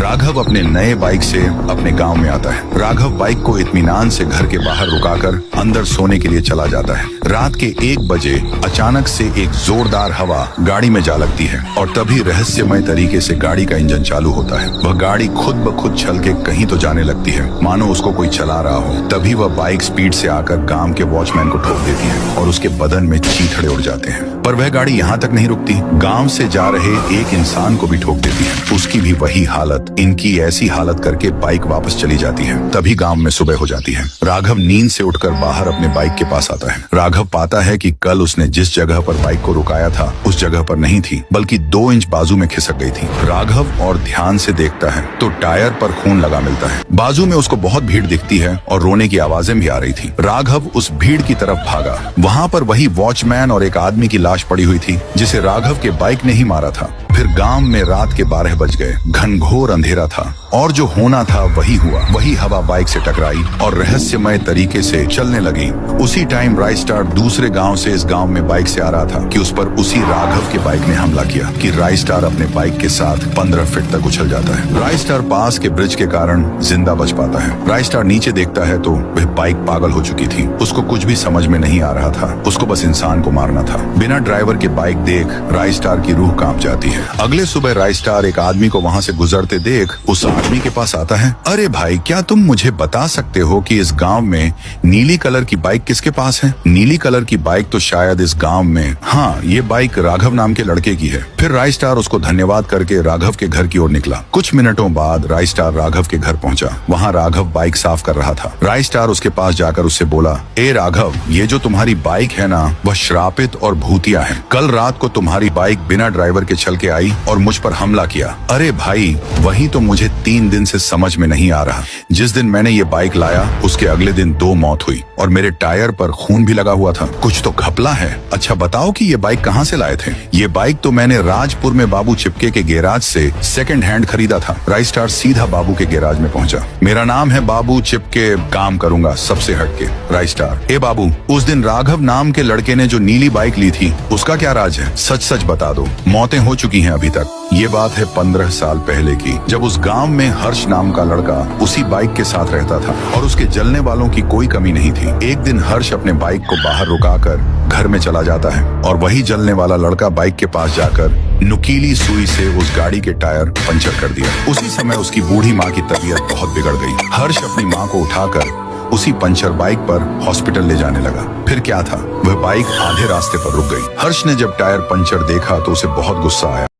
राघव अपने नए बाइक से अपने गांव में आता है। राघव बाइक को इत्मीनान से घर के बाहर रुकाकर अंदर सोने के लिए चला जाता है। रात के 1 बजे अचानक से एक जोरदार हवा गाड़ी में जा लगती है और तभी रहस्यमय तरीके से गाड़ी का इंजन चालू होता है। वह गाड़ी खुद ब खुद चल के कहीं तो जाने लगती है, मानो उसको कोई चला रहा हो। तभी वह बाइक स्पीड से आकर गांव के वॉचमैन को ठोक देती है और उसके बदन में चीथड़े उड़ जाते हैं। पर वह गाड़ी यहाँ तक नहीं रुकती, गांव से जा रहे एक इंसान को भी ठोक देती है। उसकी भी वही हालत, इनकी ऐसी हालत करके बाइक वापस चली जाती है। तभी गांव में सुबह हो जाती है। राघव नींद से उठकर बाहर अपने बाइक के पास आता है। राघव पाता है कि कल उसने जिस जगह पर बाइक को रुकाया था उस जगह पर नहीं थी, बल्कि 2 इंच बाजू में खिसक गई थी। राघव और ध्यान से देखता है तो टायर पर खून लगा मिलता है। बाजू में उसको बहुत भीड़ दिखती है और रोने की आवाजें भी आ रही थी। राघव उस भीड़ की तरफ भागा। वहाँ पर वही वॉचमैन और एक आदमी की लाश पड़ी हुई थी जिसे राघव के बाइक ने ही मारा था। फिर गांव में रात के 12 बज गए। घनघोर अंधेरा था और जो होना था वही हुआ। वही हवा बाइक से टकराई और रहस्यमय तरीके से चलने लगी। उसी टाइम राइस्टार दूसरे गांव से इस गांव में बाइक से आ रहा था कि उस पर उसी राघव के बाइक ने हमला किया कि राइस्टार अपने बाइक के साथ 15 फीट तक उछल जाता है। राइस्टार पास के ब्रिज के कारण जिंदा बच पाता है। राइस्टार नीचे देखता है तो वह बाइक पागल हो चुकी थी। उसको कुछ भी समझ में नहीं आ रहा था। उसको बस इंसान को मारना था। बिना ड्राइवर के बाइक देख राइस्टार की रूह कांप जाती है। अगले सुबह राइस्टार एक आदमी को वहाँ से गुजरते देख उस आदमी के पास आता है। अरे भाई, क्या तुम मुझे बता सकते हो कि इस गांव में नीली कलर की बाइक किसके पास है? नीली कलर की बाइक तो शायद इस गांव में, हाँ, ये बाइक राघव नाम के लड़के की है। फिर राइस्टार उसको धन्यवाद करके राघव के घर की ओर निकला। कुछ मिनटों बाद राइस्टार राघव के घर पहुंचा। वहाँ राघव बाइक साफ कर रहा था। राइस्टार उसके पास जाकर उससे बोला, ए राघव, ये जो तुम्हारी बाइक है ना, वह श्रापित और भूतिया है। कल रात को तुम्हारी बाइक बिना ड्राइवर के चल के आई और मुझ पर हमला किया। अरे भाई, वही तो मुझे 3 दिन से समझ में नहीं आ रहा। जिस दिन मैंने ये बाइक लाया उसके अगले दिन 2 मौत हुई और मेरे टायर पर खून भी लगा हुआ था। कुछ तो घपला है। अच्छा बताओ कि ये बाइक कहाँ से लाए थे? ये बाइक तो मैंने राजपुर में बाबू चिपके के गैराज से सेकंड हैंड खरीदा था। राइस्टार सीधा बाबू के गैराज में पहुंचा। मेरा नाम है बाबू चिपके, काम करूंगा सबसे हटके। राइस्टार, ए बाबू, उस दिन राघव नाम के लड़के ने जो नीली बाइक ली थी उसका क्या राज है? सच सच बता दो। मौतें हो चुकी हैं अभी तक। ये बात है 15 साल पहले की, जब उस गांव में हर्ष नाम का लड़का उसी बाइक के साथ रहता था और उसके जलने वालों की कोई कमी नहीं थी। एक दिन हर्ष अपने बाइक को बाहर रुकाकर घर में चला जाता है और वही जलने वाला लड़का बाइक के पास जाकर नुकीली सुई से उस गाड़ी के टायर पंचर कर दिया। उसी समय उसकी बूढ़ी माँ की तबीयत बहुत बिगड़ गई। हर्ष अपनी माँ को उठाकर उसी पंचर बाइक पर हॉस्पिटल ले जाने लगा। फिर क्या था, वह बाइक आधे रास्ते पर रुक गई। हर्ष ने जब टायर पंचर देखा तो उसे बहुत गुस्सा आया।